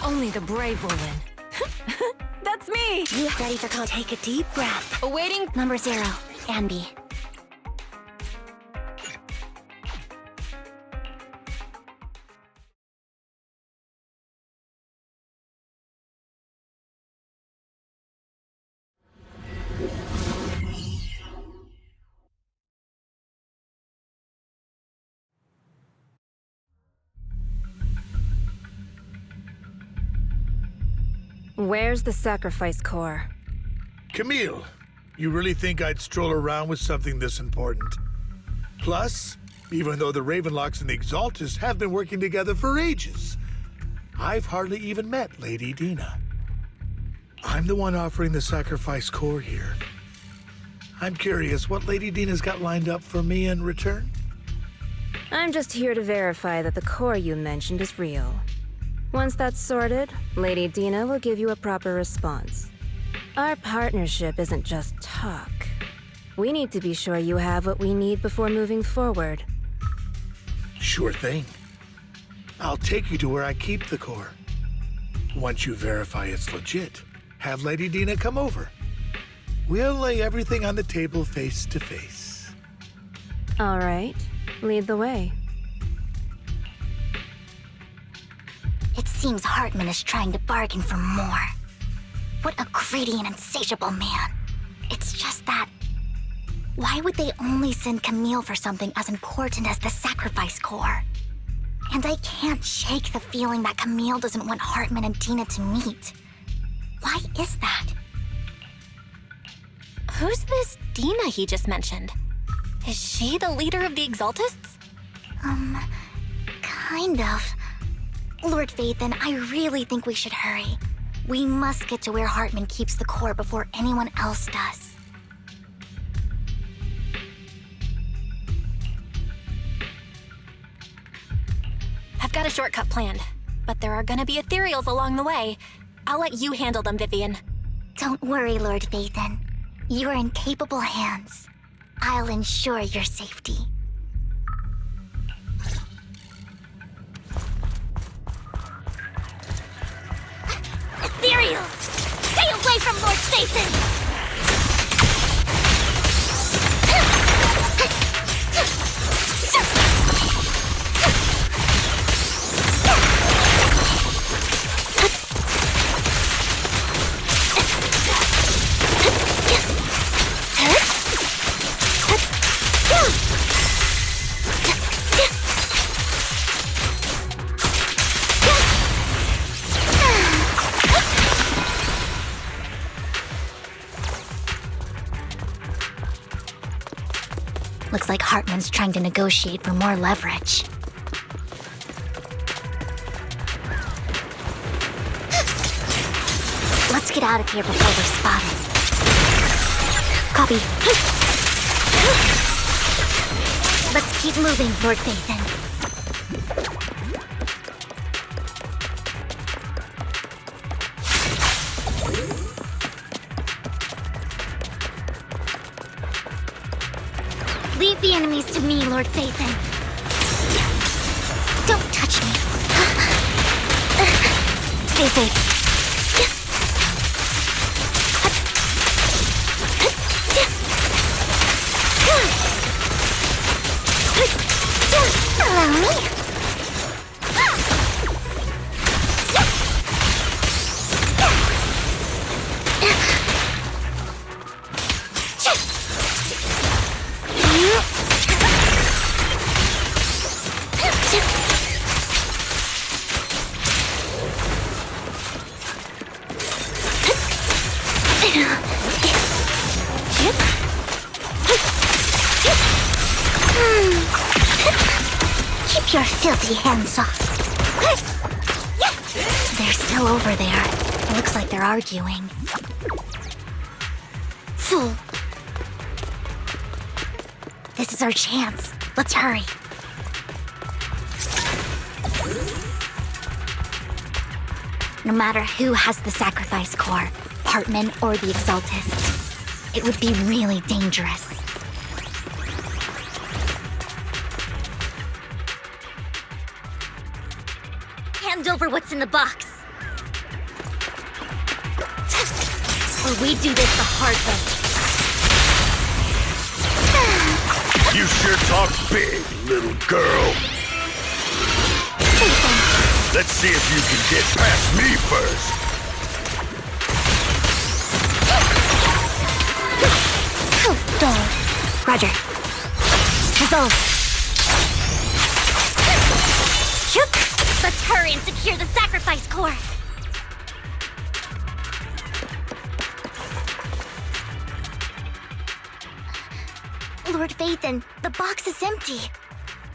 Only the brave will win. That's me! You ready for call? Take a deep breath. Awaiting Number 0, Anby. Where's the sacrifice core? Camille, you really think I'd stroll around with something this important? Plus, even though the Ravenlocks and the Exaltists have been working together for ages, I've hardly even met Lady Dina. I'm the one offering the sacrifice core here. I'm curious what Lady Dina's got lined up for me in return? I'm just here to verify that the core you mentioned is real. Once that's sorted, Lady Dina will give you a proper response. Our partnership isn't just talk. We need to be sure you have what we need before moving forward. Sure thing. I'll take you to where I keep the core. Once you verify it's legit, have Lady Dina come over. We'll lay everything on the table face to face. All right, lead the way. It seems Hartman is trying to bargain for more. What a greedy and insatiable man. It's just that... why would they only send Camille for something as important as the sacrifice core? And I can't shake the feeling that Camille doesn't want Hartman and Dina to meet. Why is that? Who's this Dina he just mentioned? Is she the leader of the Exaltists? Kind of. Lord Phaethon, I really think we should hurry. We must get to where Hartman keeps the core before anyone else does. I've got a shortcut planned, but there are gonna be ethereals along the way. I'll let you handle them, Vivian. Don't worry, Lord Phaethon. You're in capable hands. I'll ensure your safety. Ethereals! Stay away from Lord Phaethon! Looks like Hartman's trying to negotiate for more leverage. Let's get out of here before we're spotted. Copy. Let's keep moving, Lord Phaethon. Leave the enemies to me, Lord Phaethon. Don't touch me. Stay safe. Allow me. Keep your filthy hands off. They're still over there. Looks like they're arguing. Fool. This is our chance. Let's hurry. No matter who has the sacrifice core, Hartman or the Exaltists, it would be really dangerous. Hand over what's in the box. before we do this the hard way. You sure talk big, little girl. Let's see if you can get past me first. Roger. Resolve. Shoot! Let's hurry and secure the sacrifice core. Lord Vathan, the box is empty.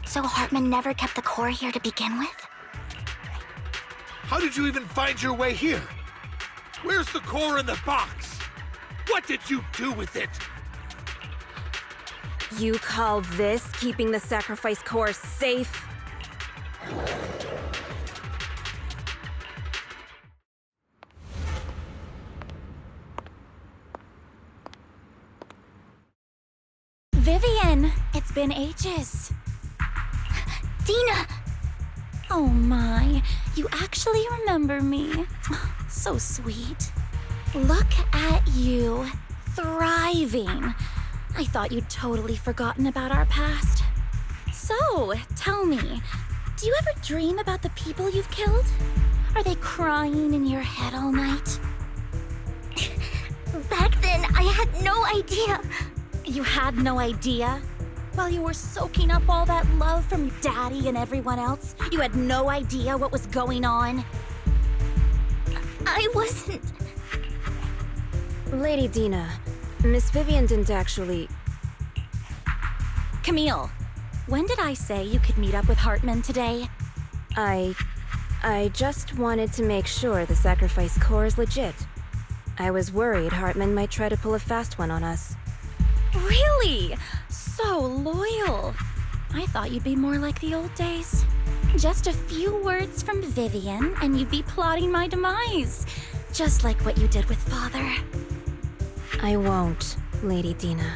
So Hartman never kept the core here to begin with? How did you even find your way here? Where's the core in the box? What did you do with it? You call this keeping the sacrifice core safe? Vivian, it's been ages. Dina! Oh my, you actually remember me. So sweet. Look at you, thriving. I thought you'd totally forgotten about our past. So, tell me, do you ever dream about the people you've killed? Are they crying in your head all night? Back then, I had no idea. You had no idea? While you were soaking up all that love from Daddy and everyone else, you had no idea what was going on? I wasn't... Lady Dina, Miss Vivian didn't actually... Camille, when did I say you could meet up with Hartman today? I just wanted to make sure the sacrifice core is legit. I was worried Hartman might try to pull a fast one on us. Really? So loyal. I thought you'd be more like the old days. Just a few words from Vivian and you'd be plotting my demise. Just like what you did with Father. I won't, Lady Dina.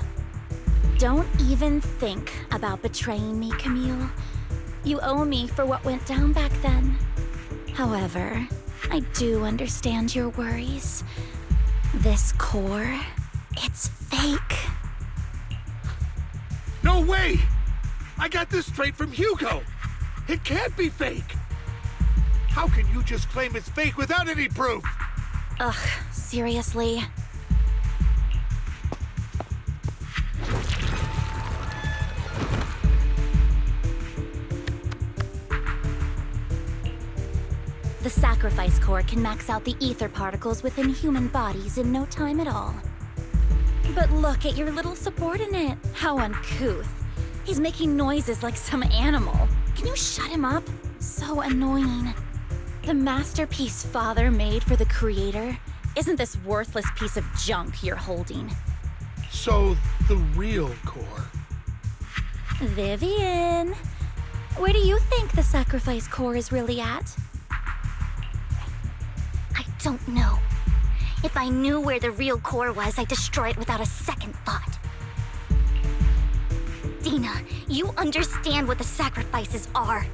Don't even think about betraying me, Camille. You owe me for what went down back then. However, I do understand your worries. This core, it's fake. No way! I got this straight from Hugo! It can't be fake! How can you just claim it's fake without any proof? Ugh, seriously? The sacrifice core can max out the ether particles within human bodies in no time at all. But look at your little subordinate. How uncouth. He's making noises like some animal. Can you shut him up? So annoying. The masterpiece Father made for the Creator isn't this worthless piece of junk you're holding. So, the real core. Vivian, where do you think the sacrifice core is really at? I don't know. If I knew where the real core was, I'd destroy it without a second thought. Dina, you understand what the sacrifices are.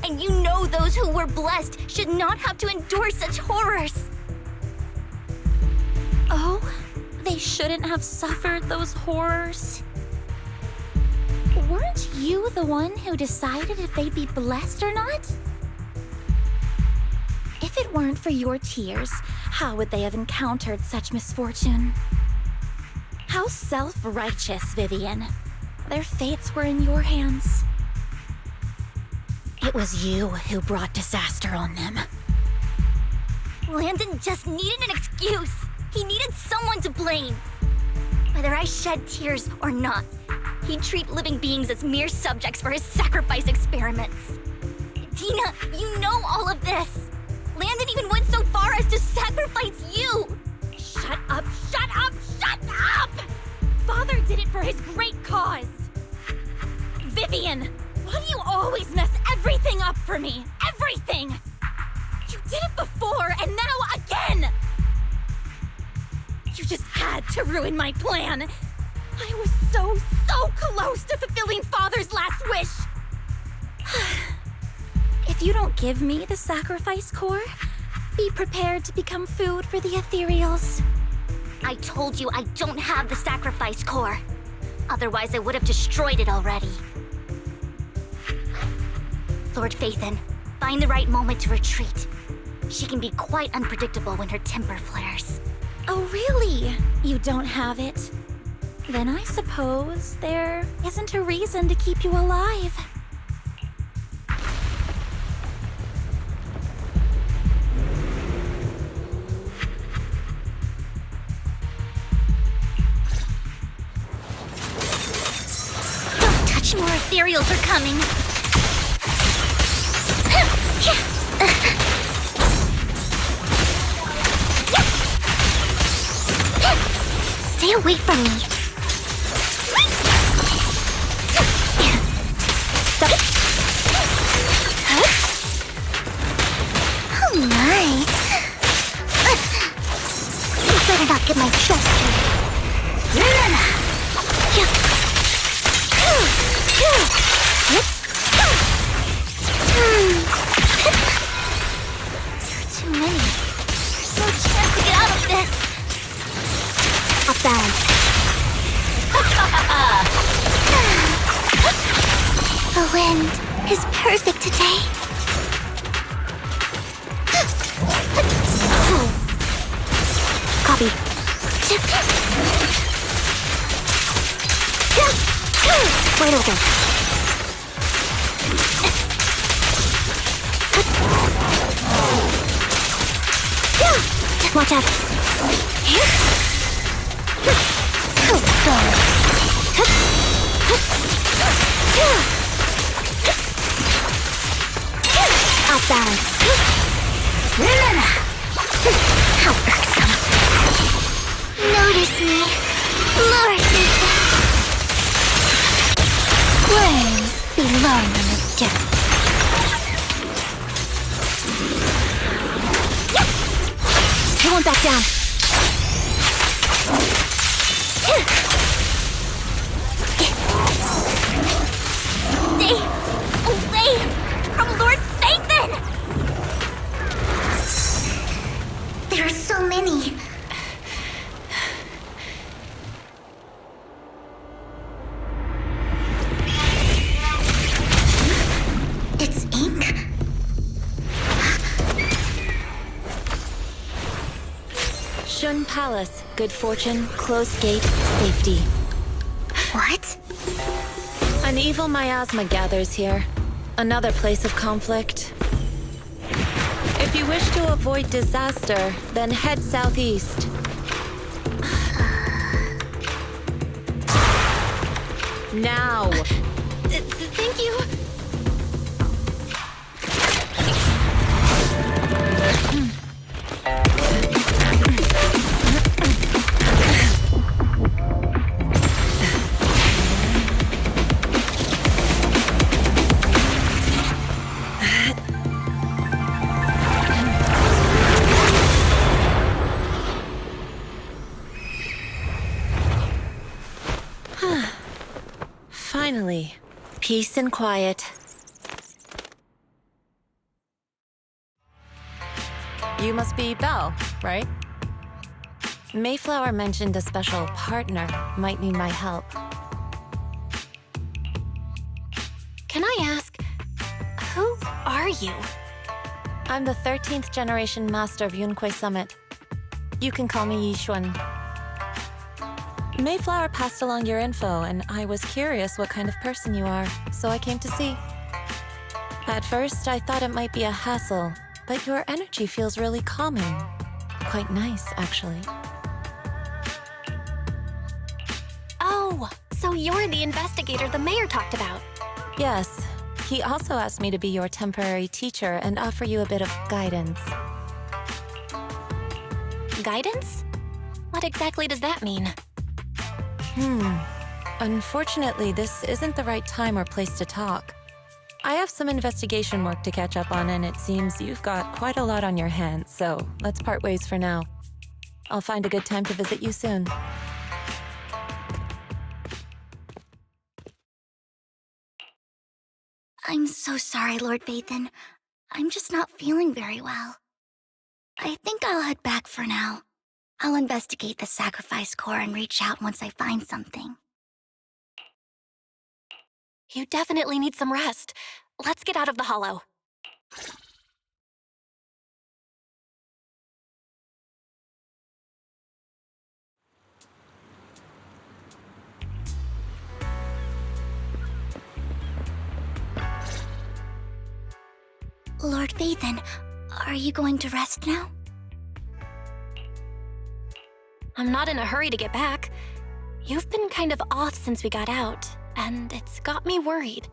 And you know those who were blessed should not have to endure such horrors. Oh, they shouldn't have suffered those horrors. Weren't you the one who decided if they'd be blessed or not? If it weren't for your tears, how would they have encountered such misfortune? How self-righteous, Vivian. Their fates were in your hands. It was you who brought disaster on them. Landon just needed an excuse. He needed someone to blame. Whether I shed tears or not, he'd treat living beings as mere subjects for his sacrifice experiments. Dina, you know all of this. Landon even went so far as to sacrifice you! Shut up, shut up, shut up! Father did it for his great cause! Vivian, why do you always mess everything up for me? Everything! You did it before, and now again! You just had to ruin my plan! I was so close to fulfilling Father's last wish! If you don't give me the sacrifice core, be prepared to become food for the ethereals. I told you I don't have the sacrifice core. Otherwise, I would have destroyed it already. Lord Phaethon, find the right moment to retreat. She can be quite unpredictable when her temper flares. Oh, really? You don't have it? Then I suppose there isn't a reason to keep you alive. Don't touch, more ethereals are coming. Stay away from me. Oh my. You better not get my chest hurt. Too many. There's no chance to get out of this. Up down. The wind is perfect today. Copy. Wait open. Watch out. Outbound. How irksome. Notice me, Lord Phaethon. Worms belong in the dirt. I won't back down. Stay away from Lord Phaethon! There are so many. It's ink? Shun Palace, good fortune, closed gate, safety. What? An evil miasma gathers here. Another place of conflict. If you wish to avoid disaster, then head southeast. Now! Thank you. Finally, peace and quiet. You must be Belle, right? Mayflower mentioned a special partner might need my help. Can I ask, who are you? I'm the 13th generation master of Yunque Summit. You can call me Yixuan. Mayflower passed along your info, and I was curious what kind of person you are, so I came to see. At first, I thought it might be a hassle, but your energy feels really calming. Quite nice, actually. Oh, so you're the investigator the mayor talked about. Yes. He also asked me to be your temporary teacher and offer you a bit of guidance. Guidance? What exactly does that mean? Unfortunately, this isn't the right time or place to talk. I have some investigation work to catch up on, and it seems you've got quite a lot on your hands, so let's part ways for now. I'll find a good time to visit you soon. I'm so sorry, Lord Phaethon. I'm just not feeling very well. I think I'll head back for now. I'll investigate the sacrifice core and reach out once I find something. You definitely need some rest. Let's get out of the hollow. Lord Vathan, are you going to rest now? I'm not in a hurry to get back. You've been kind of off since we got out, and it's got me worried.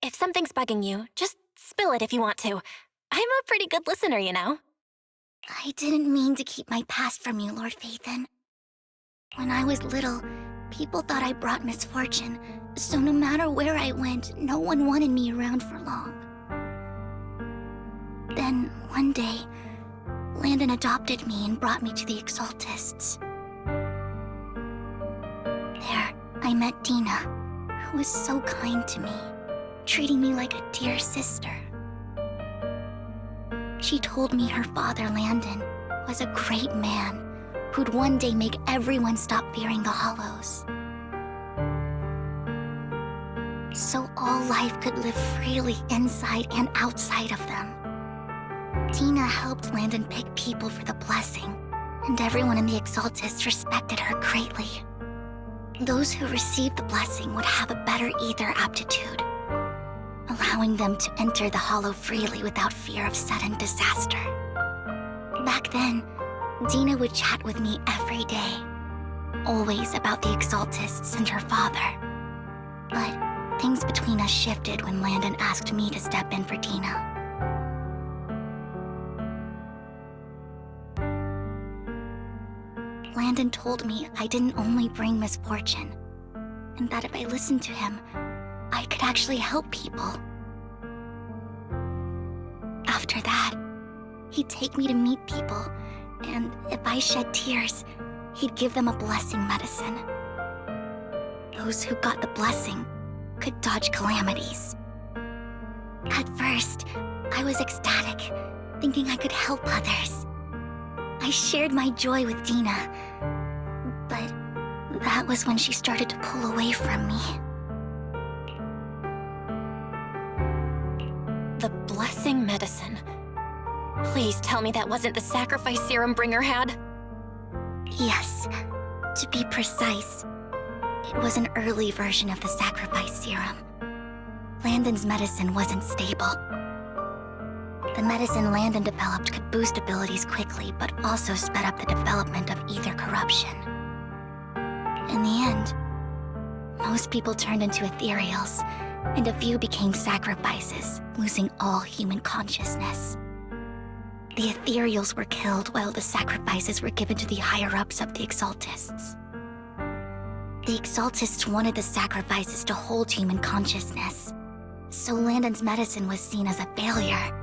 If something's bugging you, just spill it if you want to. I'm a pretty good listener, you know. I didn't mean to keep my past from you, Lord Vathan. When I was little, people thought I brought misfortune, so no matter where I went, no one wanted me around for long. Then, one day, Landon adopted me and brought me to the Exaltists. There, I met Dina, who was so kind to me, treating me like a dear sister. She told me her father, Landon, was a great man who'd one day make everyone stop fearing the Hollows. So all life could live freely inside and outside of them. Dina helped Landon pick people for the blessing, and everyone in the Exaltists respected her greatly. Those who received the blessing would have a better ether aptitude, allowing them to enter the Hollow freely without fear of sudden disaster. Back then, Dina would chat with me every day, always about the Exaltists and her father. But things between us shifted when Landon asked me to step in for Dina. Landon told me I didn't only bring misfortune, and that if I listened to him, I could actually help people. After that, he'd take me to meet people, and if I shed tears, he'd give them a blessing medicine. Those who got the blessing could dodge calamities. At first, I was ecstatic, thinking I could help others. I shared my joy with Dina, but that was when she started to pull away from me. The blessing medicine. Please tell me that wasn't the sacrifice serum Bringer had. Yes, to be precise, it was an early version of the sacrifice serum. Landon's medicine wasn't stable. The medicine Landon developed could boost abilities quickly, but also sped up the development of ether corruption. In the end, most people turned into ethereals, and a few became sacrifices, losing all human consciousness. The ethereals were killed while the sacrifices were given to the higher-ups of the Exaltists. The Exaltists wanted the sacrifices to hold human consciousness, so Landon's medicine was seen as a failure,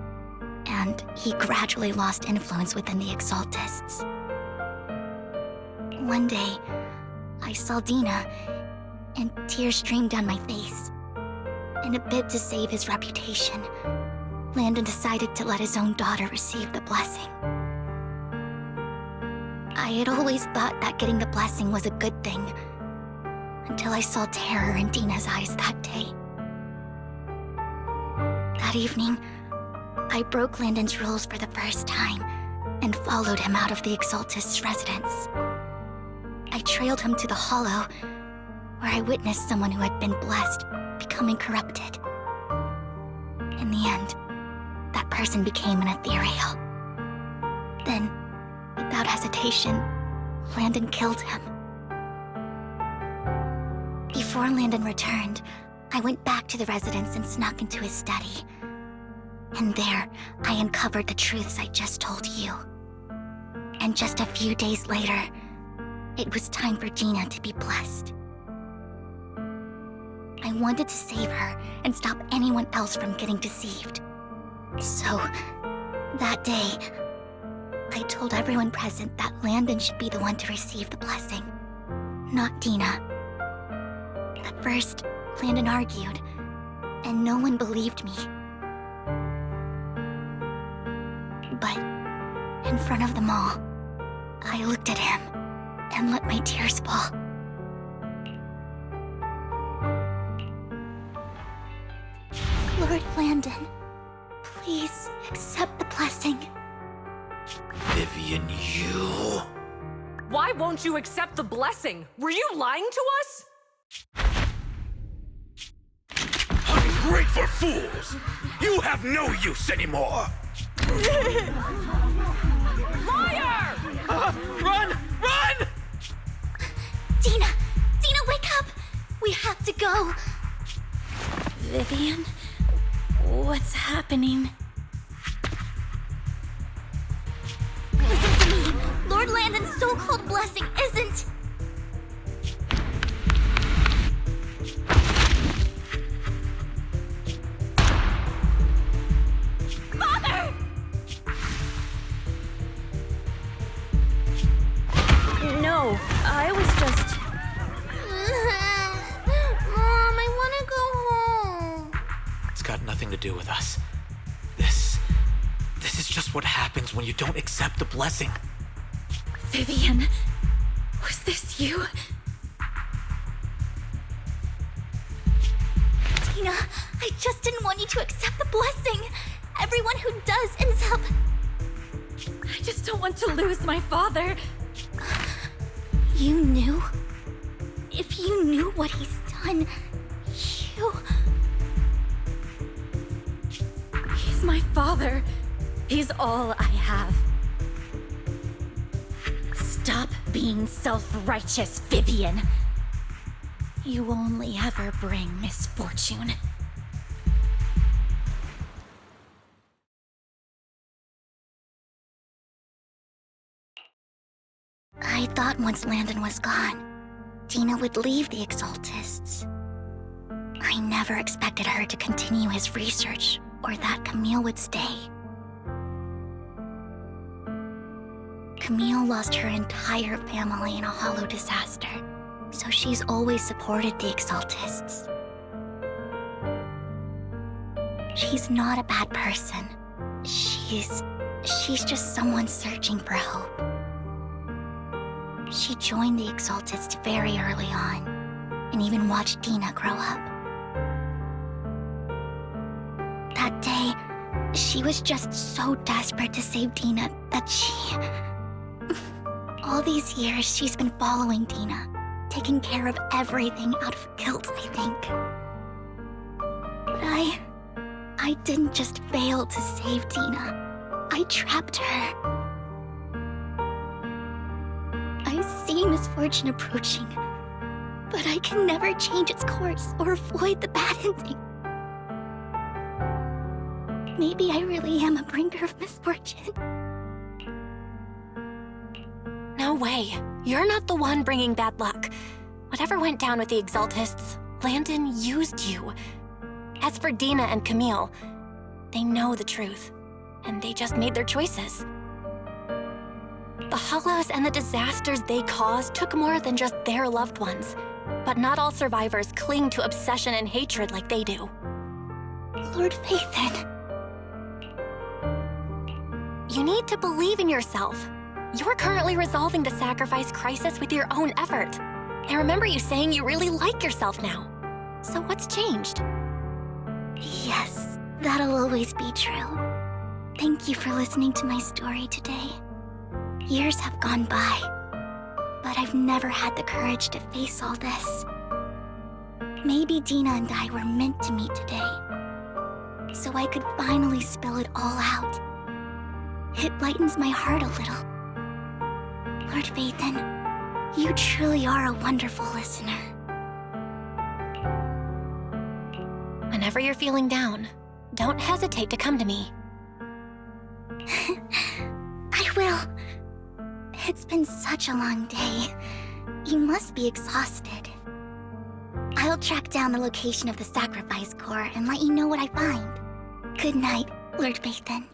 and he gradually lost influence within the Exaltists. One day, I saw Dina, and tears streamed down my face. In a bid to save his reputation, Landon decided to let his own daughter receive the blessing. I had always thought that getting the blessing was a good thing, until I saw terror in Dina's eyes that day. That evening, I broke Landon's rules for the first time and followed him out of the Exaltist's residence. I trailed him to the Hollow, where I witnessed someone who had been blessed becoming corrupted. In the end, that person became an ethereal. Then, without hesitation, Landon killed him. Before Landon returned, I went back to the residence and snuck into his study. And there, I uncovered the truths I just told you. And just a few days later, it was time for Dina to be blessed. I wanted to save her and stop anyone else from getting deceived. So, that day, I told everyone present that Landon should be the one to receive the blessing, not Dina. At first, Landon argued, and no one believed me. but in front of them all, I looked at him and let my tears fall. Lord Landon, please accept the blessing. Vivian, you... Why won't you accept the blessing? Were you lying to us? Ungrateful fools! You have no use anymore! Liar! Run! Run! Dina! Dina, wake up! We have to go! Vivian, what's happening? Listen to me! Lord Landon's so-called blessing isn't... Father! No, I was just... Mom, I want to go home. It's got nothing to do with us. This is just what happens when you don't accept the blessing. Vivian, was this you? Dina, I just didn't want you to accept the blessing. Everyone who does ends up... I just don't want to lose my father. You knew? If you knew what he's done, you... He's my father. He's all I have. Stop being self-righteous, Vivian. You only ever bring misfortune. I thought once Landon was gone, Dina would leave the Exaltists. I never expected her to continue his research, or that Camille would stay. Camille lost her entire family in a hollow disaster, so she's always supported the Exaltists. She's not a bad person. She's just someone searching for hope. She joined the Exaltists very early on, and even watched Dina grow up. That day, she was just so desperate to save Dina that she... All these years, she's been following Dina, taking care of everything out of guilt, I think. But I didn't just fail to save Dina. I trapped her. I see misfortune approaching, but I can never change its course or avoid the bad ending. Maybe I really am a bringer of misfortune. No way. You're not the one bringing bad luck. Whatever went down with the Exaltists, Landon used you. As for Dina and Camille, they know the truth, and they just made their choices. The hollows and the disasters they caused took more than just their loved ones. But not all survivors cling to obsession and hatred like they do. Lord Phaethon. You need to believe in yourself. You're currently resolving the sacrifice crisis with your own effort. I remember you saying you really like yourself now. So what's changed? Yes, that'll always be true. Thank you for listening to my story today. Years have gone by, but I've never had the courage to face all this. Maybe Dina and I were meant to meet today, so I could finally spill it all out. It lightens my heart a little. Lord Phaethon, you truly are a wonderful listener. Whenever you're feeling down, don't hesitate to come to me. I will. It's been such a long day. You must be exhausted. I'll track down the location of the sacrifice core and let you know what I find. Good night, Lord Phaethon.